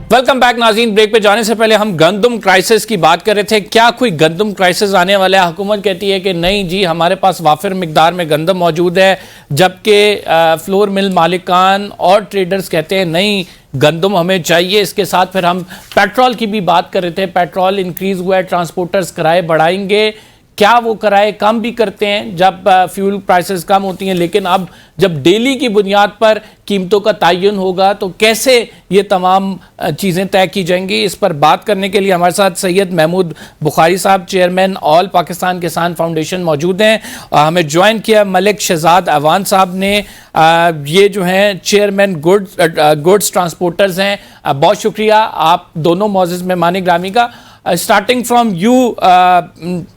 Welcome back नाज़रीन। Break पे जाने से पहले हम गंदम क्राइसिस की बात कर रहे थे। क्या कोई गंदम क्राइसिस आने वाला है? हुकूमत कहती है कि नहीं जी, हमारे पास वाफिर मिकदार में गंदम मौजूद है, जबकि फ्लोर मिल मालिकान और ट्रेडर्स कहते हैं नहीं, गंदम हमें चाहिए। इसके साथ फिर हम पेट्रोल की भी बात कर रहे थे। पेट्रोल इंक्रीज हुआ है, ट्रांसपोर्टर्स किराए बढ़ाएंगे। क्या वो किराए कम भी करते हैं जब फ्यूल प्राइसेस कम होती हैं, लेकिन अब जब डेली की बुनियाद पर कीमतों का तयन होगा तो कैसे ये तमाम चीज़ें तय की जाएंगी? इस पर बात करने के लिए हमारे साथ सैयद महमूद बुखारी साहब, चेयरमैन ऑल पाकिस्तान किसान फाउंडेशन मौजूद हैं। हमें ज्वाइन किया मलिक शहजाद अवान साहब ने, ये जो हैं चेयरमैन गुड्स ट्रांसपोर्टर्स हैं। बहुत शुक्रिया आप दोनों मौजूद मेहमान ग्रामी का। Starting from you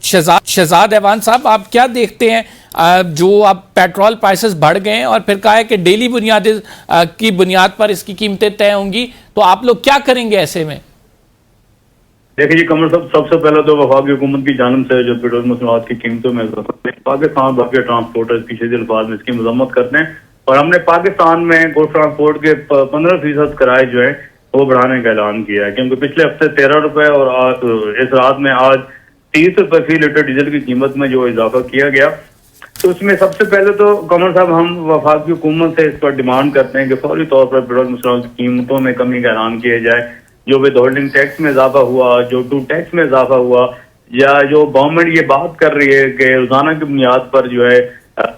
Shahzad Awan साहब, आप क्या देखते हैं जो अब पेट्रोल प्राइसेस बढ़ गए हैं और फिर कहा है कि डेली की बुनियाद पर इसकी कीमतें तय होंगी, तो आप लोग क्या करेंगे ऐसे में? देखिए जी कमर साहब, सबसे पहले तो वफाकी हुकूमत की जानिब से जो पेट्रोल मसनूआत की कीमतों में पाकिस्तान भर के ट्रांसपोर्टर्स की शदीद अल्फाज में इसकी मजम्मत करते हैं और हमने पाकिस्तान में गुड ट्रांसपोर्ट के 15% किराए जो है वो बढ़ाने का ऐलान किया है, क्योंकि पिछले हफ्ते 13 रुपए और इस रात में आज 30 रुपए फी लीटर डीजल की कीमत में जो इजाफा किया गया, तो उसमें सबसे पहले तो कमर साहब हम वफाकी हुकूमत से इस पर डिमांड करते हैं कि फौरी तौर पर पेट्रोल मसनूआत की कीमतों में कमी का ऐलान किया जाए। जो विद होल्डिंग टैक्स में इजाफा हुआ, जो टू टैक्स में इजाफा हुआ, या जो गवर्नमेंट ये बात कर रही है कि रोजाना की बुनियाद पर जो है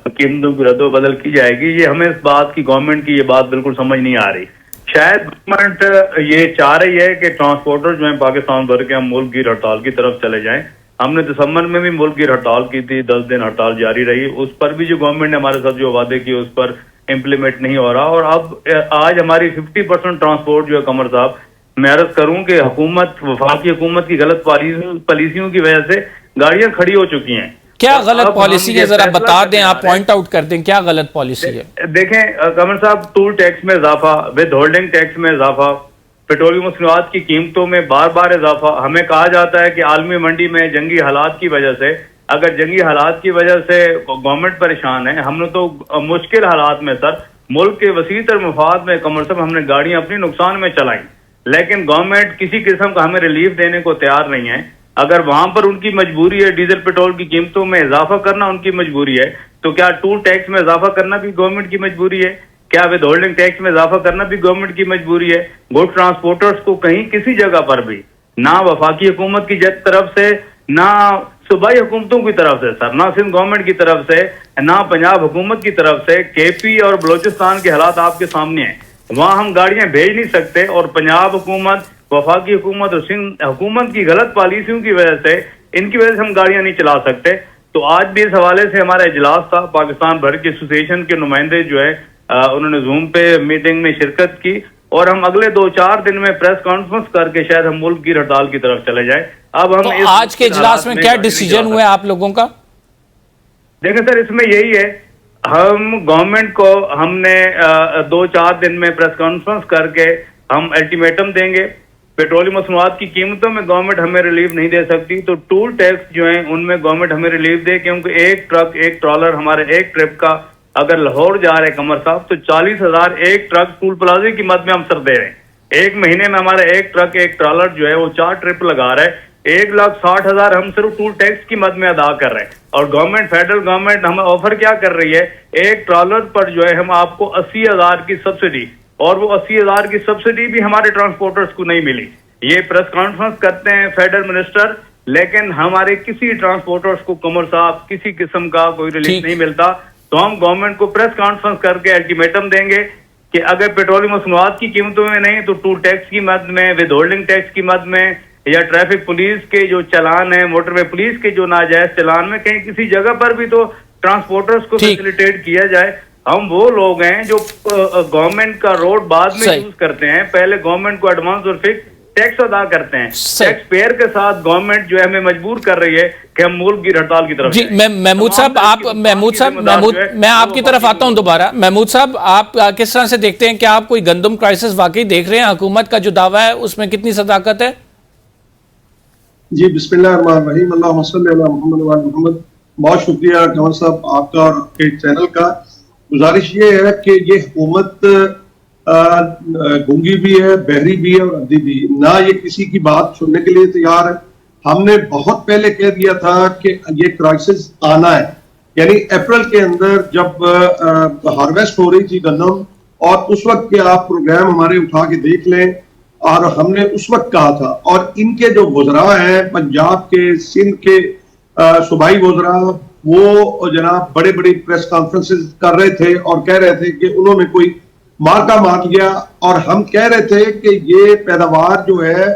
कीमतों की रद्दोबदल की जाएगी, ये हमें इस बात की गवर्नमेंट की ये बात बिल्कुल समझ नहीं आ रही। शायद गवर्नमेंट ये चाह रही है कि ट्रांसपोर्टर जो है पाकिस्तान भर के हम मुल्क की हड़ताल की तरफ चले जाएं। हमने दिसंबर में भी मुल्क की हड़ताल की थी, 10 दिन हड़ताल जारी रही, उस पर भी जो गवर्नमेंट ने हमारे साथ जो वादे किए उस पर इम्प्लीमेंट नहीं हो रहा। और अब आज हमारी 50% ट्रांसपोर्ट जो है कमर साहब, मैं अर्ज करूं कि हुकूमत, वफाकी हुकूमत की गलत पॉलिसियों की वजह से गाड़ियां खड़ी हो चुकी हैं। क्या गलत पॉलिसी है, जरा बता दें, आप पॉइंट आउट कर दें क्या गलत पॉलिसी है? देखें कमर साहब, टूल टैक्स में इजाफा, विद होल्डिंग टैक्स में इजाफा, पेट्रोलियम मसनूआत की कीमतों में बार बार इजाफा। हमें कहा जाता है कि आलमी मंडी में जंगी हालात की वजह से, अगर जंगी हालात की वजह से गवर्नमेंट परेशान है, हमने तो मुश्किल हालात में सर मुल्क के वसीतर मफाद में कमर साहब हमने गाड़ियां अपनी नुकसान में चलाई, लेकिन गवर्नमेंट किसी किस्म का हमें रिलीफ देने को तैयार नहीं है। अगर वहां पर उनकी मजबूरी है डीजल पेट्रोल की कीमतों में इजाफा करना उनकी मजबूरी है, तो क्या टूल टैक्स में इजाफा करना भी गवर्नमेंट की मजबूरी है? क्या विद होल्डिंग टैक्स में इजाफा करना भी गवर्नमेंट की मजबूरी है? गुड ट्रांसपोर्टर्स को कहीं किसी जगह पर भी, ना वफाकी हुकूमत की तरफ से, ना सूबाई हुकूमतों की तरफ से सर, ना सिंध गवर्नमेंट की तरफ से, ना पंजाब हुकूमत की तरफ से, केपी और बलोचिस्तान के हालात आपके सामने हैं, वहां हम गाड़ियां भेज नहीं सकते। और पंजाब हुकूमत, वफाकी हुकूमत और सिंध हुकूमत की गलत पॉलिसियों की वजह से, इनकी वजह से हम गाड़ियां नहीं चला सकते। तो आज भी इस हवाले से हमारा इजलास था, पाकिस्तान भर के एसोसिएशन के नुमाइंदे जो है उन्होंने जूम पे मीटिंग में शिरकत की और हम अगले 2-4 दिन में प्रेस कॉन्फ्रेंस करके शायद हम मुल्क की हड़ताल की तरफ चले जाए। अब हम तो आज के इजलास में क्या डिसीजन हुआ आप लोगों का? देखें सर, इसमें यही है, हम गवर्नमेंट को हमने 2-4 दिन में प्रेस कॉन्फ्रेंस करके हम अल्टीमेटम देंगे। पेट्रोलियम मसनूआत की कीमतों में गवर्नमेंट हमें रिलीफ नहीं दे सकती, तो टूल टैक्स जो है उनमें गवर्नमेंट हमें रिलीफ दे, क्योंकि एक ट्रक, एक ट्रॉलर हमारे एक ट्रिप का अगर लाहौर जा रहे कमर साहब तो 40,000 एक ट्रक टूल प्लाजे की मद में हम सर दे रहे हैं। एक महीने में हमारा एक ट्रक, एक ट्रॉलर जो है वो 4 ट्रिप लगा रहा है, 1,60,000 हम सिर्फ टूल टैक्स की मद में अदा कर रहे हैं। और गवर्नमेंट, फेडरल गवर्नमेंट हमें ऑफर क्या कर रही है, एक ट्रॉलर पर जो है हम आपको 80,000 की सब्सिडी, और वो 80,000 की सब्सिडी भी हमारे ट्रांसपोर्टर्स को नहीं मिली। ये प्रेस कॉन्फ्रेंस करते हैं फेडरल मिनिस्टर, लेकिन हमारे किसी ट्रांसपोर्टर्स को कमर साहब किसी किस्म का कोई रिलीफ नहीं मिलता। तो हम गवर्नमेंट को प्रेस कॉन्फ्रेंस करके अल्टीमेटम देंगे कि अगर पेट्रोलियम मसनूआत की कीमतों में नहीं तो टूल टैक्स की मद में, विद होल्डिंग टैक्स की मद में, या ट्रैफिक पुलिस के जो चलान है, मोटरवे पुलिस के जो नाजायज चलान में, कहीं किसी जगह पर भी तो ट्रांसपोर्टर्स को फैसिलिटेट किया जाए। हम वो लोग हैं जो गवर्नमेंट का रोड बाद में यूज करते हैं, पहले गवर्नमेंट को एडवांस और फिक्स टैक्स अदा करते हैं। टैक्स पेयर के साथ गवर्नमेंट जो है हमें मजबूर कर रही है कि हम मुल्क की हड़ताल की तरफ। जी महमूद साहब, मैं आपकी तरफ आता हूं दोबारा। महमूद साहब, आप किस तरह से देखते हैं, क्या आप कोई गंदम क्राइसिस वाकई देख रहे हैं? हुकूमत का जो दावा है उसमें कितनी सदाकत है? जी बिस्मिल्लाहिर्रहमानिर्रहीम, अल्लाहुम्मा सल्ली अला मुहम्मद व अला मुहम्मद। बहुत शुक्रिया कंवर साहब आपका और आपके चैनल का। गुजारिश ये है कि ये हुकूमत गूंगी भी है, बहरी भी है और अंधी भी, ना ये किसी की बात सुनने के लिए तैयार है। हमने बहुत पहले कह दिया था कि ये क्राइसिस आना है, यानी अप्रैल के अंदर जब हार्वेस्ट हो रही थी गन्नम, और उस वक्त के आप प्रोग्राम हमारे उठा के देख लें, और हमने उस वक्त कहा था, और इनके जो वज़रा हैं पंजाब के, सिंध के सूबाई वज़रा, वो जनाब बड़े बड़े प्रेस कॉन्फ्रेंसेस कर रहे थे और कह रहे थे कि उन्होंने कोई मार्का मार लिया, और हम कह रहे थे कि ये पैदावार जो है,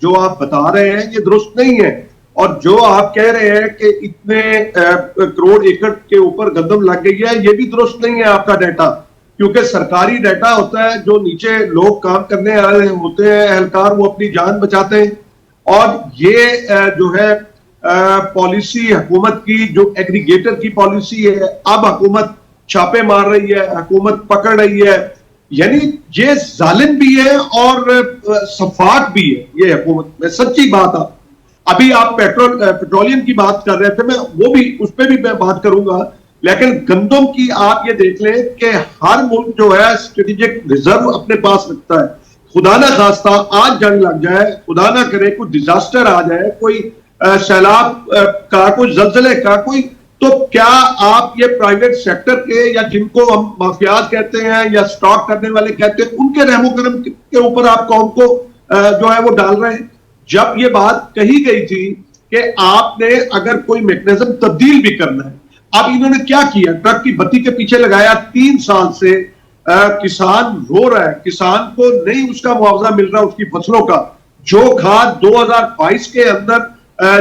जो आप बता रहे हैं, ये दुरुस्त नहीं है, और जो आप कह रहे हैं कि इतने करोड़ एकड़ के ऊपर गंदम लग गई है, ये भी दुरुस्त नहीं है आपका डाटा, क्योंकि सरकारी डाटा होता है, जो नीचे लोग काम करने वाले होते हैं एहलकार, वो अपनी जान बचाते हैं। और ये जो है पॉलिसी हुकूमत की, जो एग्रीगेटर की पॉलिसी है, अब हुकूमत छापे मार रही है, हुकूमत पकड़ रही है, यानी ये जालिम भी है और सफाक भी है ये हुकूमत में, सच्ची बात है। अभी आप पेट्रोलियम की बात कर रहे थे, मैं वो भी, उस पर भी मैं बात करूंगा, लेकिन गंदम की आप ये देख लें कि हर मुल्क जो है स्ट्रेटेजिक रिजर्व अपने पास रखता है। खुदा ना खास्ता आज जंग लग जाए, खुदा ना करे कोई डिजास्टर आ जाए, कोई सैलाब का, कोई जल्जले का, कोई, तो क्या आप ये प्राइवेट सेक्टर के, या जिनको हम माफियाज कहते हैं या स्टॉक करने वाले कहते हैं, उनके रहमो करम के ऊपर आप कौम को जो है वो डाल रहे हैं? जब ये बात कही गई थी कि आपने अगर कोई मैकेनिज्म तब्दील भी करना है, अब इन्होंने क्या किया, ट्रक की बत्ती के पीछे लगाया। 3 साल से किसान रो रहा है, किसान को नहीं उसका मुआवजा मिल रहा उसकी फसलों का। जो खाद 2022 के अंदर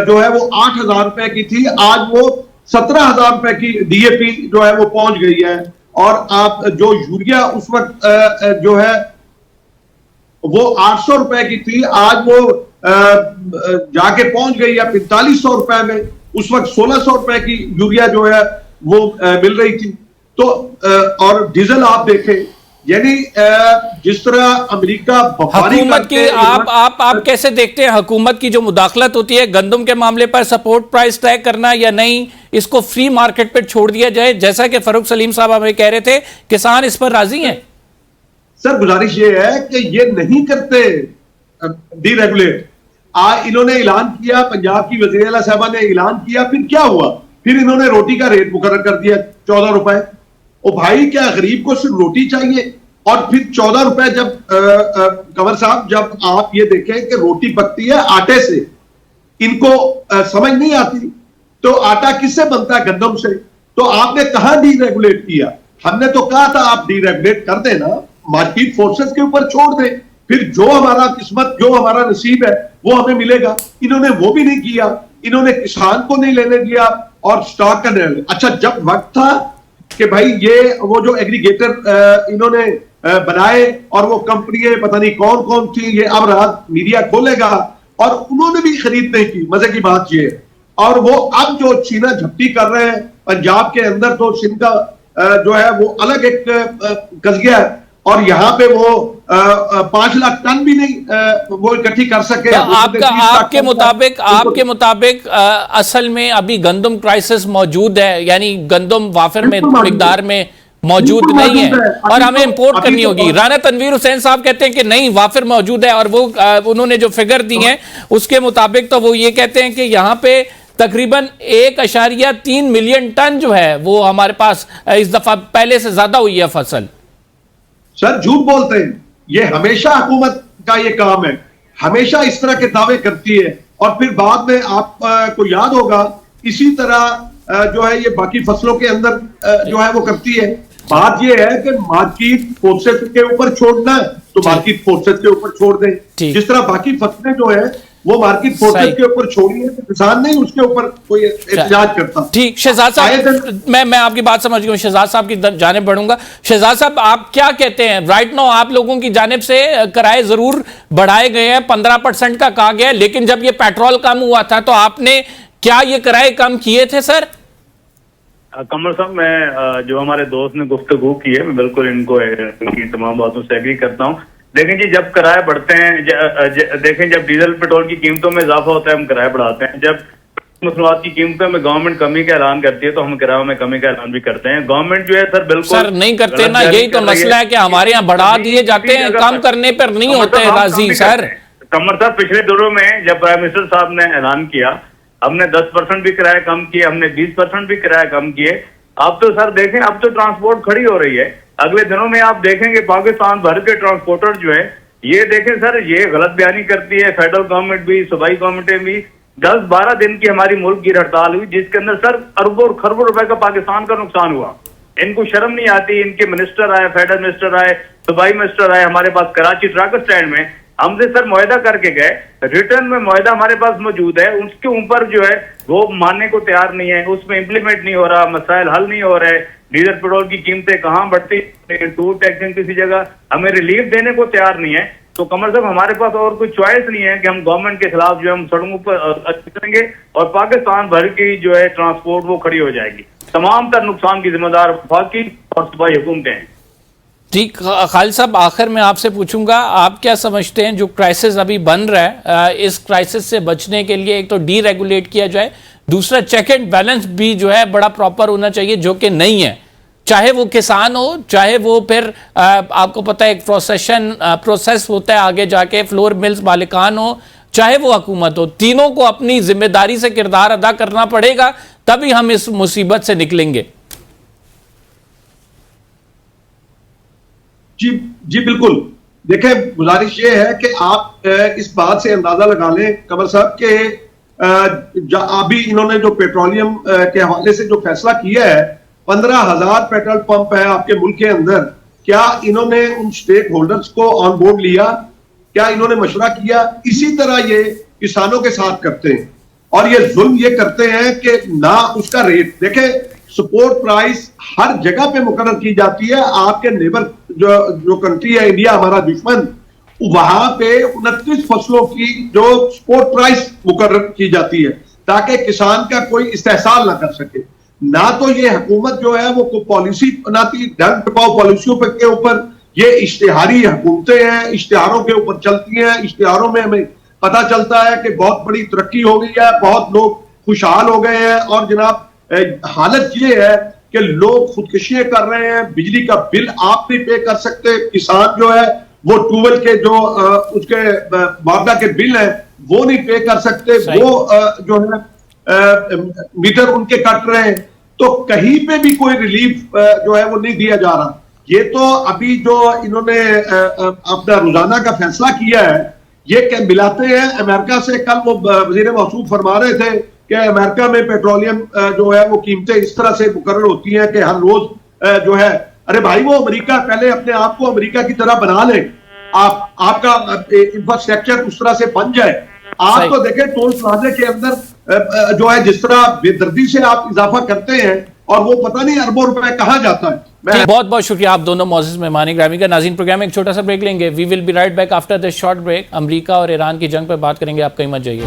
जो है वो 8,000 रुपए की थी, आज वो 17,000 रुपए की डीएपी जो है वो पहुंच गई है। और आप जो यूरिया उस वक्त जो है वो 800 रुपए की थी, आज वो जाके पहुंच गई है 4500 रुपए में। उस वक्त 1600 रुपए की यूरिया जो है वो मिल रही थी। तो और डीजल आप देखें, यानी जिस तरह अमेरिका हुकूमत की आप कैसे देखते हैं हुकूमत की जो मुदाखलत होती है गंदम के मामले पर, सपोर्ट प्राइस तय करना या नहीं, इसको फ्री मार्केट पर छोड़ दिया जाए, जैसा कि फरूक सलीम साहब हमें कह रहे थे, किसान इस पर राजी हैं? सर गुजारिश ये है कि ये नहीं करते डीरेगुलेट। इन्होंने ऐलान किया, पंजाब की वज़ीर आला साहबा ने ऐलान किया, फिर क्या हुआ? फिर इन्होंने रोटी का रेट मुकर्रर कर दिया 14 रुपए। ओ भाई, क्या गरीब को सिर्फ रोटी चाहिए? और फिर 14 रुपए जब कंवर साहब, जब आप ये देखें कि रोटी पकती है आटे से, इनको समझ नहीं आती, तो आटा किससे बनता है? गंदम से। तो आपने कहां डीरेगुलेट किया? हमने तो कहा था आप डीरेगुलेट कर देना, मार्केट फोर्सेस के ऊपर छोड़ दें, फिर जो हमारा किस्मत, जो हमारा नसीब है वो हमें मिलेगा। इन्होंने वो भी नहीं किया, इन्होंने किसान को नहीं लेने दिया और स्टॉक का नहीं। अच्छा, जब वक्त था कि भाई ये वो जो एग्रीगेटर इन्होंने बनाए और वो कंपनी पता नहीं कौन कौन थी, ये अब रात मीडिया खोलेगा, और उन्होंने भी खरीद नहीं की। मजे की बात ये है। और वो अब जो छीना झपटी कर रहे हैं पंजाब के अंदर, तो सिंध का जो है वो अलग एक कज़िया है, और यहाँ पे वो 5 लाख टन भी नहीं वो इकट्ठी कर सके। आपके मुताबिक असल में अभी गंदम क्राइसिस मौजूद है, यानी गंदम वाफिर में मिकदार में मौजूद नहीं है और हमें इंपोर्ट करनी होगी। राना तनवीर हुसैन साहब कहते हैं कि नहीं, वाफिर मौजूद है, और वो उन्होंने जो फिगर दी है उसके मुताबिक तो वो ये कहते हैं कि यहाँ पे तकरीबन 1.3 मिलियन टन जो है वो हमारे पास इस दफा पहले से ज्यादा हुई है फसल। सर झूठ बोलते हैं, ये हमेशा हुकूमत का ये काम है, हमेशा इस तरह के दावे करती है, और फिर बाद में आपको याद होगा इसी तरह जो है ये बाकी फसलों के अंदर जो है वो करती है। बात ये है कि मार्केट फोर्सेस के ऊपर छोड़ना है तो मार्केट फोर्सेस के ऊपर छोड़ दें, जिस तरह बाकी फसलें जो है वो मार्केट फोर्सेस के ऊपर छोड़ी है, तो किसान नहीं उसके ऊपर कोई एहतजाज करता। ठीक, शहजाद साहब, मैं आपकी बात समझ गया, शहजाद साहब की जानिब बढ़ूंगा। शहजाद साहब, आप क्या कहते हैं? राइट नाउ आप लोगों की जानिब से किराए जरूर बढ़ाए गए हैं, 15% का कहा गया, लेकिन जब ये पेट्रोल कम हुआ था तो आपने क्या ये किराए कम किए थे? सर कमर साहब, मैं जो हमारे दोस्त ने गुफ्तगू की है, मैं बिल्कुल इनकी तमाम बातों से एग्री करता हूँ। देखें जी, जब किराए बढ़ते हैं, देखें जब डीजल पेट्रोल की कीमतों में इजाफा होता है हम किराए बढ़ाते हैं, जब मसनूआत की कीमतों में गवर्नमेंट कमी का ऐलान करती है तो हम किरायों में कमी का ऐलान भी करते हैं। गवर्नमेंट जो है सर बिल्कुल सर नहीं करते ना, यही तो मसला है कि हमारे यहाँ बढ़ा दिए जाते हैं, कम करने पर नहीं होते राजी सर। कमर साहब पिछले दिनों में जब प्राइम मिनिस्टर साहब ने ऐलान किया, हमने 10% भी किराया कम किए, हमने 20% भी किराया कम किए। अब तो सर देखें, अब तो ट्रांसपोर्ट खड़ी हो रही है। अगले दिनों में आप देखेंगे पाकिस्तान भर के ट्रांसपोर्टर जो है, ये देखें सर, ये गलत बयानी करती है फेडरल गवर्नमेंट भी, सूबाई गवर्नमेंटें भी। 10-12 दिन की हमारी मुल्क की हड़ताल हुई जिसके अंदर सर अरबों और खरबों रुपए का पाकिस्तान का नुकसान हुआ। इनको शर्म नहीं आती, इनके मिनिस्टर आए, फेडरल मिनिस्टर आए, सूबाई मिनिस्टर आए हमारे पास कराची ट्रक स्टैंड में, हमसे सर मुआहदा करके गए, रिटर्न में मुआहदा हमारे पास मौजूद है, उसके ऊपर जो है वो मानने को तैयार नहीं है, उसमें इम्प्लीमेंट नहीं हो रहा, मसाइल हल नहीं हो रहे। डीजल पेट्रोल की कीमतें कहाँ बढ़ती, टूल टैक्सिंग किसी जगह हमें रिलीफ देने को तैयार नहीं है। तो कमर साहब हमारे पास और कोई चॉइस नहीं है कि हम गवर्नमेंट के खिलाफ जो है हम सड़कों पर करेंगे और पाकिस्तान भर की जो है ट्रांसपोर्ट वो खड़ी हो जाएगी। तमाम तर नुकसान की जिम्मेदार वफाकी और सूबाई हुकूमतें हैं। जी खालिद साहब, आखिर में आपसे पूछूंगा, आप क्या समझते हैं जो क्राइसिस अभी बन रहा है, इस क्राइसिस से बचने के लिए एक तो डीरेगुलेट किया जाए, दूसरा चेक एंड बैलेंस भी जो है बड़ा प्रॉपर होना चाहिए, जो कि नहीं है, चाहे वो किसान हो, चाहे वो फिर आपको पता है एक प्रोसेस होता है आगे जाके, फ्लोर मिल्स मालिकान हो, चाहे वो हुकूमत हो, तीनों को अपनी जिम्मेदारी से किरदार अदा करना पड़ेगा, तभी हम इस मुसीबत से निकलेंगे। जी बिल्कुल। देखें, गुजारिश ये है कि आप इस बात से अंदाजा लगा लें कमर साहब के अभी इन्होंने जो पेट्रोलियम के हवाले से जो फैसला किया है, 15,000 पेट्रोल पंप है आपके मुल्क के अंदर, क्या इन्होंने उन स्टेक होल्डर्स को ऑन बोर्ड लिया? क्या इन्होंने मशवरा किया? इसी तरह ये किसानों के साथ करते हैं और ये जुल्म ये करते हैं कि ना उसका रेट देखें, सपोर्ट प्राइस हर जगह पे मुकर्रर की जाती है। आपके नेबर जो कंट्री है इंडिया, हमारा दुश्मन, वहां पे 29 फसलों की जो सपोर्ट प्राइस मुकर्रर की जाती है ताकि किसान का कोई इस्तेहसाल ना कर सके। ना तो ये हुकूमत जो है वो पॉलिसी बनाती, ढंग टपाओ पॉलिसियों के ऊपर, ये इश्तिहारी हुकूमतें हैं, इश्तिहारों के ऊपर चलती हैं। इश्तिहारों में हमें पता चलता है कि बहुत बड़ी तरक्की हो गई है, बहुत लोग खुशहाल हो गए हैं और जनाब हालत ये है कि लोग खुदकुशियां कर रहे हैं, बिजली का बिल आप नहीं पे कर सकते, किसान जो है वो ट्यूबवेल के जो उसके मुआवजा के बिल है वो नहीं पे कर सकते, वो जो है मीटर उनके कट रहे हैं, तो कहीं पे भी कोई रिलीफ जो है वो नहीं दिया जा रहा। ये तो अभी जो इन्होंने अपना रोजाना का फैसला किया है, ये क्या मिलाते हैं अमेरिका से। कल वो वजीर मौसूफ फरमा रहे थे कि अमेरिका में पेट्रोलियम जो है वो कीमतें इस तरह से मुकर्रर होती हैं कि हर रोज जो है, अरे भाई वो अमेरिका पहले अपने आप को अमेरिका की तरह बना ले, आपका इंफ्रास्ट्रक्चर उस तरह से बन जाए। आप तो देखें टोल प्लाजे के अंदर जो है जिस तरह बेदर्दी से आप इजाफा करते हैं और वो पता नहीं अरबों रुपए कहां जाता है। बहुत बहुत शुक्रिया आप दोनों मौजूद मेहमान ग्रामी का। नाज़रीन, प्रोग्राम एक छोटा सा ब्रेक लेंगे। We will be right back after this short break. America और ईरान की जंग पर बात करेंगे, आप कहीं मत जाइए।